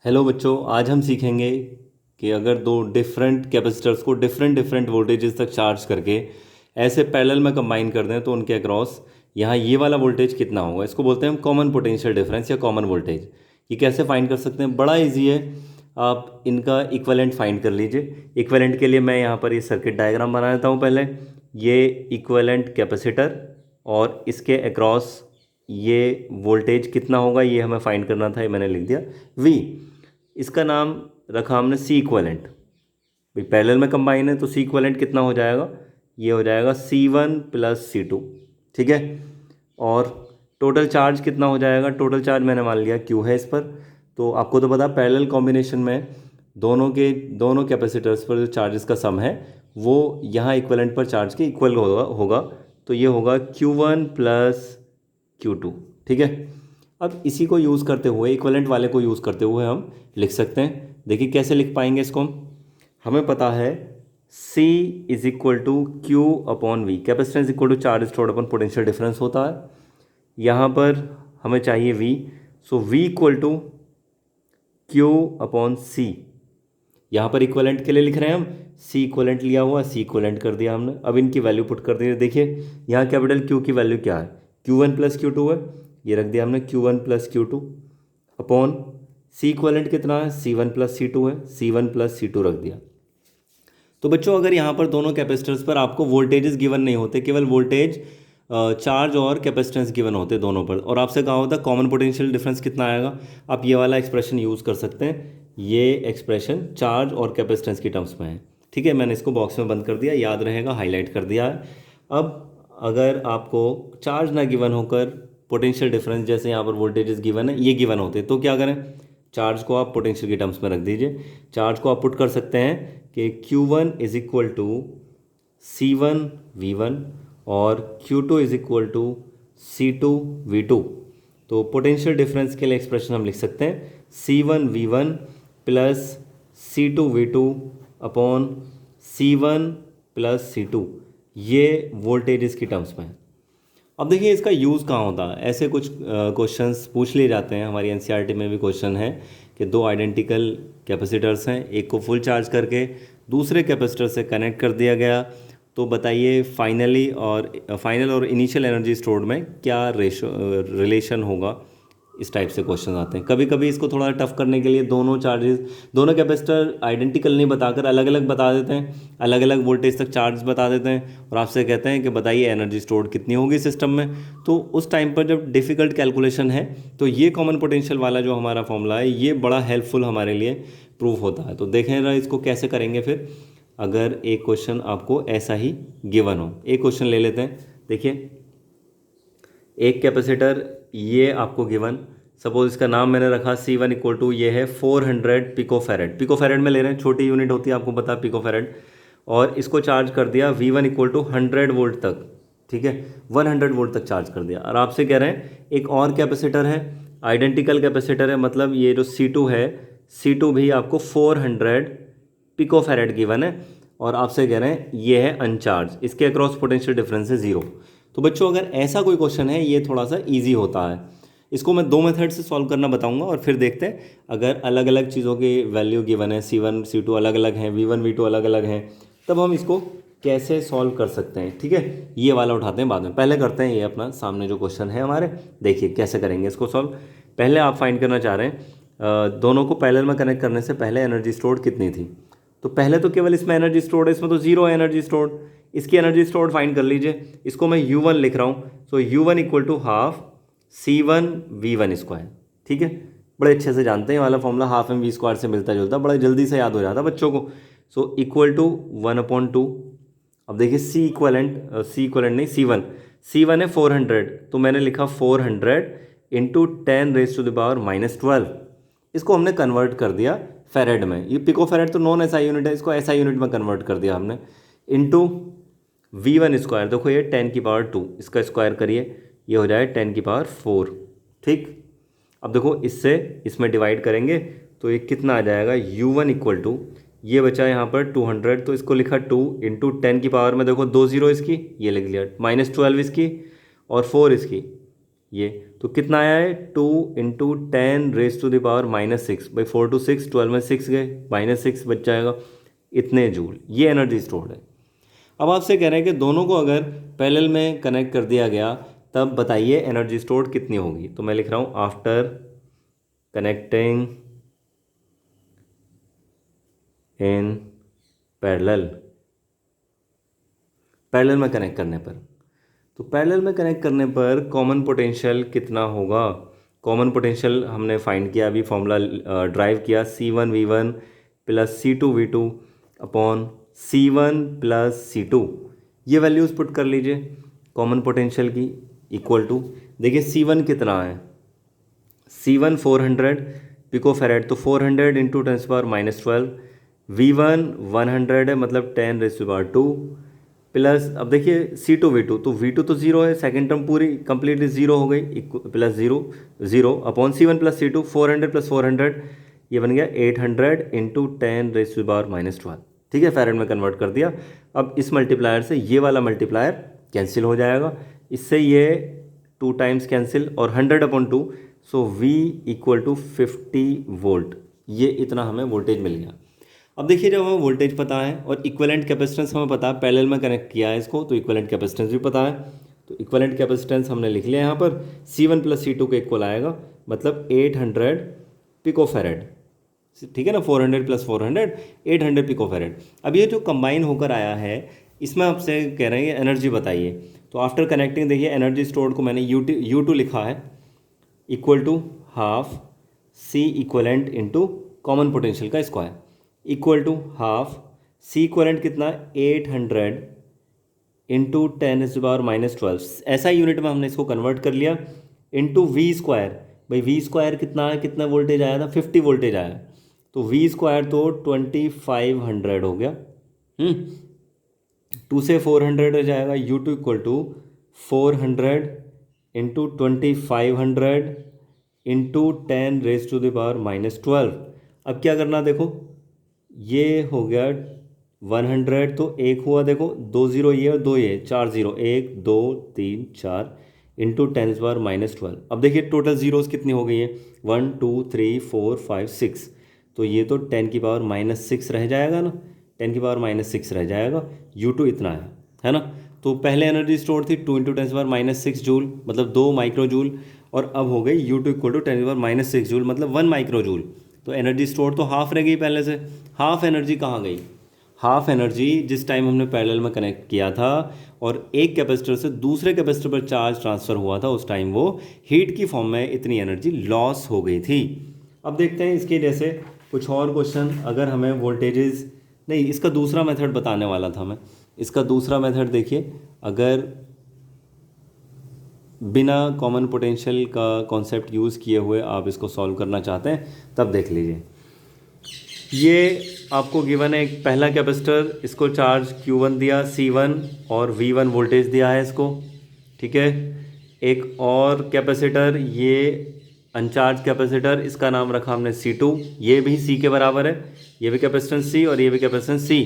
Hello बच्चों, आज हम सीखेंगे कि अगर दो डिफरेंट कैपेसिटर्स को डिफरेंट डिफरेंट वोल्टेजेस तक चार्ज करके ऐसे पैरेलल में कंबाइन कर दें तो उनके अक्रॉस यहाँ ये वाला वोल्टेज कितना होगा। इसको बोलते हैं हम कॉमन पोटेंशियल डिफरेंस या कॉमन वोल्टेज। ये कैसे फाइंड कर सकते हैं? बड़ा इजी है। आप इनका इक्विवेलेंट फाइंड कर लीजिए। इक्विवेलेंट के लिए मैं यहाँ पर ये सर्किट डायग्राम बना देता हूँ। पहले ये इक्विवेलेंट कैपेसिटर और इसके अक्रॉस ये वोल्टेज कितना होगा ये हमें फाइंड करना था। ये मैंने लिख दिया V। इसका नाम रखा हमने सी इक्वलेंट। भाई पैरेलल में कंबाइन है तो सी इक्वलेंट कितना हो जाएगा? ये हो जाएगा C1 प्लस C2। ठीक है। और टोटल चार्ज कितना हो जाएगा? टोटल चार्ज मैंने मान लिया Q है इस पर। तो आपको तो पता पैरेलल कॉम्बिनेशन में दोनों कैपेसिटर्स पर जो चार्जेस का सम है वो यहाँ इक्वलेंट पर चार्ज के इक्वल होगा। तो ये होगा Q1 प्लस Q2। ठीक है। अब इसी को यूज़ करते हुए इक्विवेलेंट वाले को यूज़ करते हुए हम लिख सकते हैं। देखिए कैसे लिख पाएंगे इसको हमें पता है C is equal to Q upon V. Capacitance equal to charge stored upon potential difference होता है। यहाँ पर हमें चाहिए V। So V equal to Q upon C। यहाँ पर इक्विवेलेंट के लिए लिख रहे हैं हम। C इक्विवेलेंट लिया हुआ, C इक्विवेलेंट कर दिया हमने। अब इनकी वैल्यू पुट कर दी। देखिए यहाँ कैपिटल Q की वैल्यू क्या है? Q1 प्लस Q2 है, ये रख दिया हमने Q1 plus Q2 upon C equivalent कितना है? C1 प्लस C2 है, C1 प्लस C2 रख दिया। तो बच्चों अगर यहाँ पर दोनों कैपेसिटर्स पर आपको वोल्टेजेस गिवन नहीं होते, केवल वोल्टेज चार्ज और कैपेसिटेंस गिवन होते दोनों पर, और आपसे कहा होता कॉमन पोटेंशियल डिफरेंस कितना आएगा, आप ये वाला एक्सप्रेशन यूज़ कर सकते हैं। ये एक्सप्रेशन चार्ज और कैपेसिटेंस की टर्म्स में है। ठीक है, मैंने इसको बॉक्स में बंद कर दिया, याद रहेगा, हाईलाइट कर दिया है। अब अगर आपको चार्ज ना गिवन होकर पोटेंशियल डिफरेंस, जैसे यहाँ पर वोल्टेजेस गिवन है, ये गिवन होते तो क्या करें? चार्ज को आप पोटेंशियल की टर्म्स में रख दीजिए। चार्ज को आप पुट कर सकते हैं कि Q1 is equal to C1 V1 और Q2 is equal to C2 V2। तो पोटेंशियल डिफरेंस के लिए एक्सप्रेशन हम लिख सकते हैं C1 V1 plus C2 V2 upon C1 plus C2। ये वोल्टेजेस की टर्म्स में है। अब देखिए इसका यूज़ कहाँ होता है। ऐसे कुछ क्वेश्चंस पूछ लिए जाते हैं, हमारी एनसीईआरटी में भी क्वेश्चन है कि दो आइडेंटिकल कैपेसिटर्स हैं, एक को फुल चार्ज करके दूसरे कैपेसिटर से कनेक्ट कर दिया गया, तो बताइए फाइनल और इनिशियल एनर्जी स्टोर्ड में क्या रिलेशन होगा। इस टाइप से क्वेश्चन आते हैं। कभी कभी इसको थोड़ा टफ करने के लिए दोनों कैपेसिटर आइडेंटिकल नहीं बताकर अलग अलग बता देते हैं, अलग अलग वोल्टेज तक चार्ज बता देते हैं और आपसे कहते हैं कि बताइए एनर्जी स्टोर्ड कितनी होगी सिस्टम में। तो उस टाइम पर जब डिफ़िकल्ट कैलकुलेशन है तो ये कॉमन पोटेंशियल वाला जो हमारा फॉर्मूला है ये बड़ा हेल्पफुल हमारे लिए प्रूफ होता है। तो देखें जरा इसको कैसे करेंगे फिर, अगर एक क्वेश्चन आपको ऐसा ही गिवन हो। एक क्वेश्चन ले लेते हैं। देखिए एक कैपेसिटर ये आपको गिवन, सपोज इसका नाम मैंने रखा C1 इक्वल टू ये है 400 पिकोफेरेड। पिकोफेरेड में ले रहे हैं, छोटी यूनिट होती है, आपको पता पिकोफेरेड। और इसको चार्ज कर दिया V1 इक्वल टू 100 वोल्ट तक। ठीक है, 100 वोल्ट तक चार्ज कर दिया। और आपसे कह रहे हैं एक और कैपेसिटर है, आइडेंटिकल कैपेसिटर है, मतलब ये जो C2 है, C2 भी आपको 400 पिकोफेरेड गिवन है और आपसे कह रहे हैं ये है अनचार्ज, इसके अक्रॉस पोटेंशियल डिफरेंस है 0। तो बच्चों अगर ऐसा कोई क्वेश्चन है ये थोड़ा सा इजी होता है। इसको मैं दो मेथड से सॉल्व करना बताऊंगा और फिर देखते हैं अगर अलग अलग चीज़ों की वैल्यू गिवन है, C1 C2 अलग अलग हैं, V1 V2 अलग अलग हैं, तब हम इसको कैसे सॉल्व कर सकते हैं। ठीक है, ये वाला उठाते हैं बाद में, पहले करते हैं ये अपना सामने जो क्वेश्चन है हमारे। देखिए कैसे करेंगे इसको सॉल्व। पहले आप फाइंड करना चाह रहे हैं दोनों को पैरेलल में कनेक्ट करने से पहले एनर्जी स्टोर्ड कितनी थी। तो पहले तो केवल इसमें एनर्जी स्टोर्ड है, इसमें तो 0 है एनर्जी स्टोर्ड। इसकी एनर्जी स्टोर्ड फाइंड कर लीजिए। इसको मैं U1 लिख रहा हूँ। So U1 equal to half C1 V1 square. ठीक है, बड़े अच्छे से जानते हैं वाला formula, half M V square से मिलता जुलता, बड़ा जल्दी से याद हो जाता बच्चों को। So equal to 1/2। अब देखिए C इक्वलेंट नहीं, C1 है 400, तो मैंने लिखा 400 इंटू 10⁻⁻12। इसको हमने कन्वर्ट कर दिया फेरेड में। ये पिको फेरेड तो नॉन एसआई यूनिट है, इसको एसआई यूनिट में कन्वर्ट कर दिया हमने। इंटू V1 स्क्वायर, देखो ये 10⁻², इसका स्क्वायर करिए, ये हो जाए 10⁻4। ठीक, अब देखो इससे इसमें डिवाइड करेंगे तो ये कितना आ जाएगा, U1 इक्वल टू, ये बचा यहाँ पर 200, तो इसको लिखा 2 इंटू 10 की पावर में देखो 2 0 इसकी, ये लिख लिया, -12 इसकी और 4 इसकी, ये तो कितना आया है 2 × 10⁻⁻⁶, भाई 4 to 6, 12 में 6 गए, -6 बच जाएगा, इतने जूल ये एनर्जी स्टोर्ड है। अब आपसे कह रहे हैं कि दोनों को अगर पैरेलल में कनेक्ट कर दिया गया तब बताइए एनर्जी स्टोर्ड कितनी होगी। तो मैं लिख रहा हूँ after connecting in parallel, parallel में कनेक्ट करने पर, तो पैरेलल में कनेक्ट करने पर कॉमन पोटेंशियल कितना होगा। कॉमन पोटेंशियल हमने फाइंड किया, अभी फॉर्मूला ड्राइव किया, C1V1 + C2V2 upon C1 + C2, ये वैल्यूज़ पुट कर लीजिए कॉमन पोटेंशियल की, इक्वल टू, देखिए C1 कितना है, C1 400 पिकोफेरेड, तो 400 × 10⁻⁻12, V1 100 है मतलब 10⁻², प्लस अब देखिए C2V2, तो V2 तो जीरो है, सेकेंड टर्म पूरी कंप्लीटली जीरो हो गई, plus zero zero upon C1 + C2, 400 + 400, ये बन गया 800 × 10⁻⁻12, ठीक है, फेरेड में कन्वर्ट कर दिया। अब इस मल्टीप्लायर से ये वाला मल्टीप्लायर कैंसिल हो जाएगा, इससे ये 2 टाइम्स कैंसिल और 100/2, सो V = 50 वोल्ट, ये इतना हमें वोल्टेज मिल गया। अब देखिए जब हमें वोल्टेज पता है और इक्विवेलेंट कैपेसिटेंस हमें पता है, पैरेलल में कनेक्ट किया है इसको तो इक्विवेलेंट कैपेसिटेंस भी पता है, तो इक्विवेलेंट कैपेसिटेंस हमने लिख लिया यहाँ पर, C1 + C2 के इक्वल आएगा, मतलब 800 पिकोफेरेड, ठीक है ना, 400 + 400 800 पिकोफेरेड। अब ये जो कंबाइन होकर आया है इसमें आपसे कह रहे हैं एनर्जी बताइए, तो आफ्टर कनेक्टिंग देखिए एनर्जी स्टोर्ड को मैंने U2 लिखा है, equal to half C equivalent into common potential का square, equal to half C equivalent कितना, 800 × 10⁻⁻12, ऐसा यूनिट में हमने इसको कन्वर्ट कर लिया, इंटू V², भाई V² कितना है, कितना वोल्टेज आया था, 50 वोल्टेज आया, तो V² तो 2500 हो गया, 2 से 400 हो जाएगा, U2 = 400 × 2500 × 10⁻⁻12। अब क्या करना, देखो ये हो गया 100, तो एक हुआ, देखो 2 0 ये और 2 ये, 4 0, 1 2 3 4 × 10⁻⁻12। अब देखिए टोटल जीरोस कितनी हो गई है, 1 2 3 4 5 6, तो ये तो 10⁻⁻6 रह जाएगा ना, 10⁻⁻6 रह जाएगा, U2 इतना है ना। तो पहले एनर्जी स्टोर थी 2 × 10⁻⁻6 जूल, मतलब 2 माइक्रो जूल, और अब हो गई U2 = 10⁻⁻6 जूल, मतलब 1 माइक्रो जूल, तो एनर्जी स्टोर तो हाफ रह गई पहले से। हाफ एनर्जी कहाँ गई, हाफ एनर्जी जिस टाइम हमने पैरेलल में कनेक्ट किया था और एक कैपेसिटर से दूसरे कैपेसिटर पर चार्ज ट्रांसफ़र हुआ था, उस टाइम वो हीट की फॉर्म में इतनी एनर्जी लॉस हो गई थी। अब देखते हैं इसके जैसे कुछ और क्वेश्चन, अगर हमें वोल्टेजेस, नहीं इसका दूसरा मेथड बताने वाला था मैं, इसका दूसरा मेथड देखिए, अगर बिना कॉमन पोटेंशियल का कॉन्सेप्ट यूज़ किए हुए आप इसको सॉल्व करना चाहते हैं तब देख लीजिए। ये आपको गिवन है एक पहला कैपेसिटर, इसको चार्ज Q1 दिया, C1 और V1 वोल्टेज दिया है इसको, ठीक है। एक और कैपेसिटर, ये अनचार्ज कैपेसिटर, इसका नाम रखा हमने C2, ये भी C के बराबर है, ये भी कैपेसिटेंस C और ये भी कैपेसिटेंस C,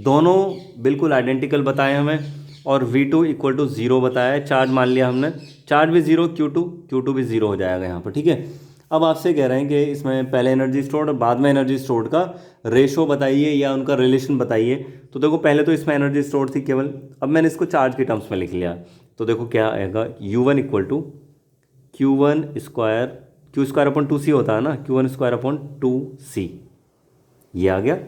दोनों बिल्कुल आइडेंटिकल बताए हमें, और V2 = 0 बताया है, चार्ज मान लिया हमने, चार्ज भी ज़ीरो, Q2 भी ज़ीरो हो जाएगा यहाँ पर, ठीक है। अब आपसे कह रहे हैं कि इसमें पहले एनर्जी स्टोर्ड और बाद में एनर्जी स्टोर्ड का रेशो बताइए या उनका रिलेशन बताइए। तो देखो पहले तो इसमें एनर्जी स्टोर्ड थी केवल, अब मैंने इसको चार्ज के टर्म्स में लिख लिया, तो देखो क्या आएगा, U1 = Q1² होता है ना, Q1² ये आ गया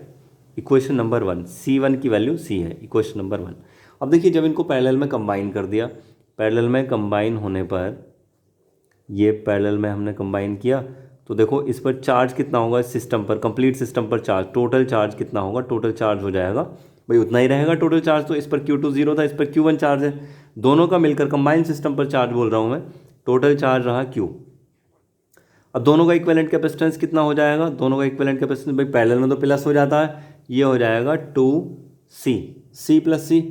इक्वेशन नंबर 1, C1 की वैल्यू C है, इक्वेशन नंबर 1। अब देखिए जब इनको पैरेलल में कंबाइन कर दिया, पैरेलल में कंबाइन होने पर, ये पैरेलल में हमने कंबाइन किया, तो देखो इस पर चार्ज कितना होगा, इस सिस्टम पर, कंप्लीट सिस्टम पर चार्ज, टोटल चार्ज कितना होगा, टोटल चार्ज हो जाएगा भाई उतना ही रहेगा टोटल चार्ज, तो इस पर Q2 0 था, इस पर Q1 चार्ज है, दोनों का मिलकर कंबाइन सिस्टम पर चार्ज बोल रहा हूँ मैं, टोटल चार्ज रहा Q। अब दोनों का इक्विवेलेंट कैपेसिटेंस कितना हो जाएगा, दोनों का इक्विवेलेंट कैपेसिटेंस भाई पैरेलल में तो प्लस हो जाता है, ये हो जाएगा 2C, C + C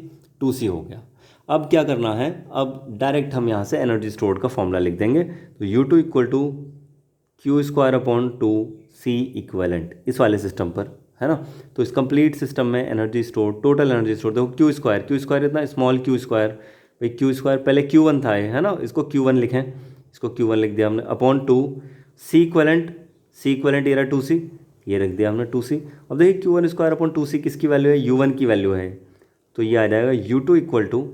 2C हो गया। अब क्या करना है, अब डायरेक्ट हम यहाँ से एनर्जी स्टोर्ड का फॉर्मूला लिख देंगे, तो U2 = Q²/2C इक्विवेलेंट, इस वाले सिस्टम पर है ना। तो इस कंप्लीट सिस्टम में energy store, total energy store देखो Q² इतना स्मॉल Q² भाई क्यू स्क्वायर पहले Q1 था ये, है ना, इसको Q1 लिखें, इसको Q1 लिख दिया हमने, अपॉन 2 सी इक्वलेंट ये रहा 2C, ये रख दिया हमने 2C। अब देखिए Q1 स्क्वायर अपॉन 2C किसकी वैल्यू है, U1 की वैल्यू है, तो ये आ जाएगा U2 इक्वल टू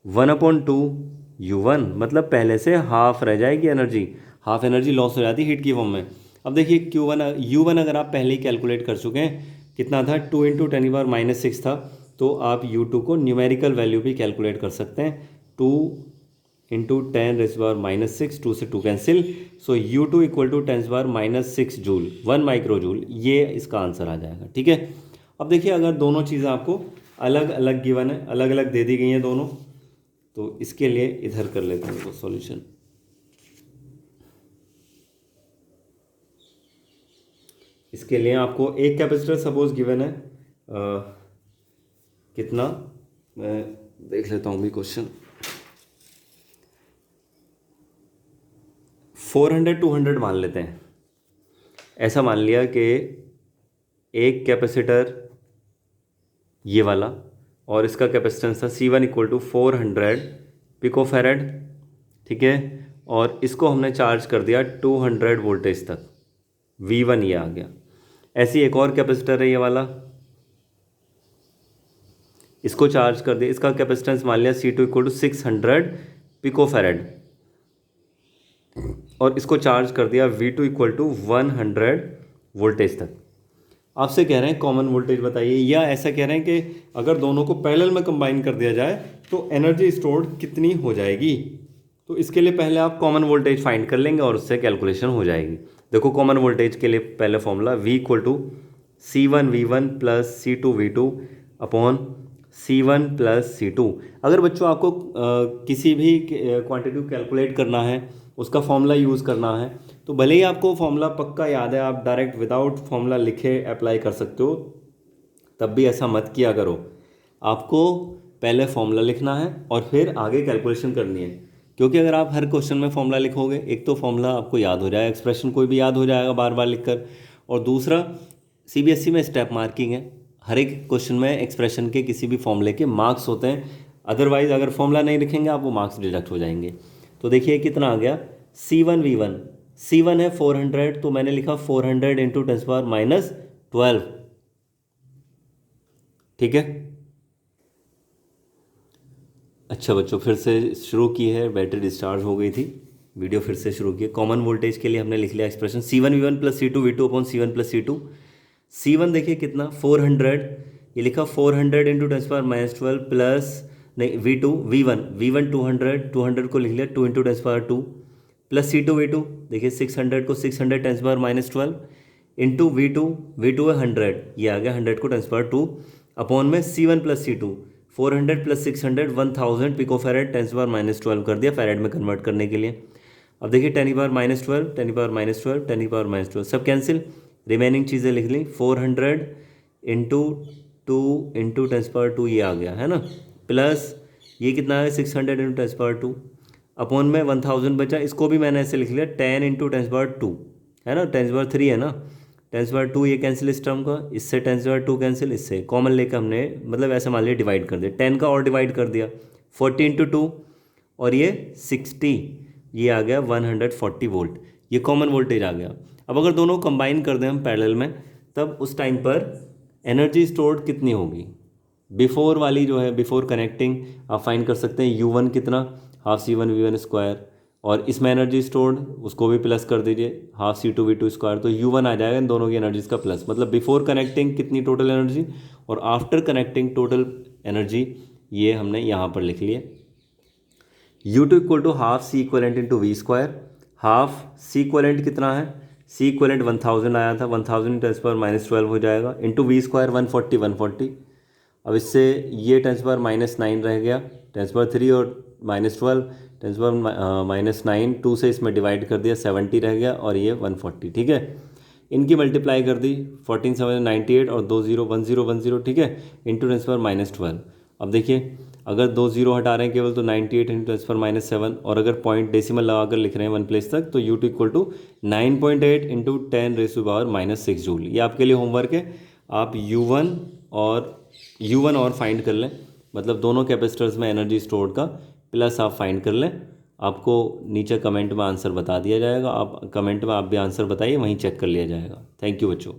1/2 U1, मतलब पहले से हाफ रह जाएगी एनर्जी, हाफ एनर्जी लॉस हो जाती है हीट की फॉर्म में। अब देखिए U1 अगर आप पहले ही कैलकुलेट कर चुके हैं कितना था, 2 × 10⁻⁶ था, तो आप U2 को न्यूमेरिकल वैल्यू भी कैलकुलेट कर सकते हैं, 2 × 10⁻⁶, 2 से 2 cancel, so U2 equal to 10⁻⁶ joule, 1 micro joule, ये इसका आंसर आ जाएगा। ठीक है, अब देखिए अगर दोनों चीज़ें आपको अलग अलग गिवन है, अलग अलग दे दी गई हैं दोनों, तो इसके लिए इधर कर लेते हैं वो सॉल्यूशन। इसके लिए आपको एक कैपेसिटर सपोज गिवन है, कितना, मैं देख लेता हूँ भी क्वेश्चन, 400 200 मान लेते हैं। ऐसा मान लिया कि एक कैपेसिटर ये वाला और इसका कैपेसिटेंस था C1 इक्वल टू 400 पिकोफैरेड, ठीक है, और इसको हमने चार्ज कर दिया 200 वोल्टेज तक, V1 ये आ गया। ऐसी एक और कैपेसिटर है ये वाला, इसको चार्ज कर दिया, इसका कैपेसिटेंस मान लिया C2 इक्वल टू 600 पिकोफैरेड, और इसको चार्ज कर दिया V2 इक्वल टू 100 वोल्टेज तक। आपसे कह रहे हैं कॉमन वोल्टेज बताइए, या ऐसा कह रहे हैं कि अगर दोनों को पैरेलल में कंबाइन कर दिया जाए तो एनर्जी स्टोर्ड कितनी हो जाएगी। तो इसके लिए पहले आप कॉमन वोल्टेज फाइंड कर लेंगे और उससे कैलकुलेशन हो जाएगी। देखो कॉमन वोल्टेज के लिए पहले formula V equal to C1V1 plus C2V2 upon C1 plus C2। अगर बच्चों आपको किसी भी क्वांटिटी कैलकुलेट करना है, उसका फॉर्मूला यूज़ करना है, तो भले ही आपको फॉर्मूला पक्का याद है, आप डायरेक्ट विदाउट फॉर्मूला लिखे अप्लाई कर सकते हो, तब भी ऐसा मत किया करो। आपको पहले फॉर्मूला लिखना है और फिर आगे कैलकुलेशन करनी है, क्योंकि अगर आप हर क्वेश्चन में फॉर्मूला लिखोगे, एक तो फॉर्मूला आपको याद हो जाएगा, एक्सप्रेशन कोई भी याद हो जाएगा बार बार लिखकर, और दूसरा CBSE में स्टेप मार्किंग है, हर एक क्वेश्चन में एक्सप्रेशन के किसी भी फॉर्मूले के मार्क्स होते हैं, अदरवाइज अगर फॉर्मूला नहीं लिखेंगे आप वो मार्क्स डिडक्ट हो जाएंगे। तो देखिए कितना आ गया, C1V1, C1 है 400, तो मैंने लिखा 400 × 10⁻12, ठीक है। अच्छा बच्चों, फिर से शुरू की है, बैटरी डिस्चार्ज हो गई थी, वीडियो फिर से शुरू की है। कॉमन वोल्टेज के लिए हमने लिख लिया expression C1V1 plus C2V2 upon C1 plus C2। C1 देखिए कितना 400, ये लिखा 400 × 10⁻12 प्लस नहीं V1 200 को लिख लिया 2 × 10⁻2 प्लस C2V2 देखिए 600 को 600 10⁻12 इंटू V2 है 100, ये आ गया 100 को 10⁻2 अपॉन में C1 plus C2 400 plus 600 1000 picofarad 10⁻12 कर दिया फैरेड में कन्वर्ट करने के लिए। अब देखिए 10⁻12 सब कैंसिल, रिमेनिंग चीज़ें लिख ली, 400 इंटू 2 इंटू 10⁻2 ये आ गया, है ना, प्लस ये कितना है 600 × 10⁻2 अपॉन में 1000 बचा, इसको भी मैंने ऐसे लिख लिया 10 × 10⁻2, है ना, 10⁻3 है ना, 10⁻2 ये कैंसिल इस टर्म का, इससे 10⁻2 कैंसिल, इससे कॉमन लेकर हमने मतलब ऐसे मान लिया डिवाइड कर दिया, 10 का और डिवाइड कर दिया, 40 × 2 और ये 60, ये आ गया 140 वोल्ट, ये कॉमन वोल्टेज आ गया। अब अगर दोनों कंबाइन कर दें हम पैरेलल में, तब उस टाइम पर एनर्जी स्टोर्ड कितनी होगी, बिफोर वाली जो है, बिफोर कनेक्टिंग आप फाइंड कर सकते हैं U1 कितना, हाफ C1V1 स्क्वायर, और इसमें एनर्जी स्टोर्ड उसको भी प्लस कर दीजिए हाफ C2V2 स्क्वायर, तो U1 आ जाएगा इन दोनों की एनर्जीज का प्लस, मतलब बिफोर कनेक्टिंग कितनी टोटल एनर्जी और आफ्टर कनेक्टिंग टोटल एनर्जी, ये हमने यहाँ पर लिख लिया। U2 equal to half C equivalent into V square, half C equivalent कितना है, C इक्वलेंट 1000 आया था, 1000 × 10⁻12 हो जाएगा, इंटू V स्क्वायर 140। अब इससे ये 10⁻9 रह गया, 10⁻3 और -12 10⁻9 2 से इसमें डिवाइड कर दिया 70 रह गया, और ये 140, ठीक है। इनकी मल्टीप्लाई कर दी 14 7 98 और 2 0 1 0 1 0, ठीक है, इंटू 10⁻12। अब देखिए अगर 2 0 हटा रहे हैं केवल तो 98 × 10⁻7, और अगर पॉइंट डेसिमल लगाकर लिख रहे हैं 1 प्लेस तक तो U2 इक्वल टू 9.8 × 10⁻⁻6 जूल। ये आपके लिए होमवर्क है, आप U1 और फाइंड कर लें, मतलब दोनों कैपेसिटर्स में एनर्जी स्टोर्ड का प्लस आप फाइंड कर लें। आपको नीचे कमेंट में आंसर बता दिया जाएगा, आप कमेंट में आप भी आंसर बताइए, वहीं चेक कर लिया जाएगा। थैंक यू बच्चों।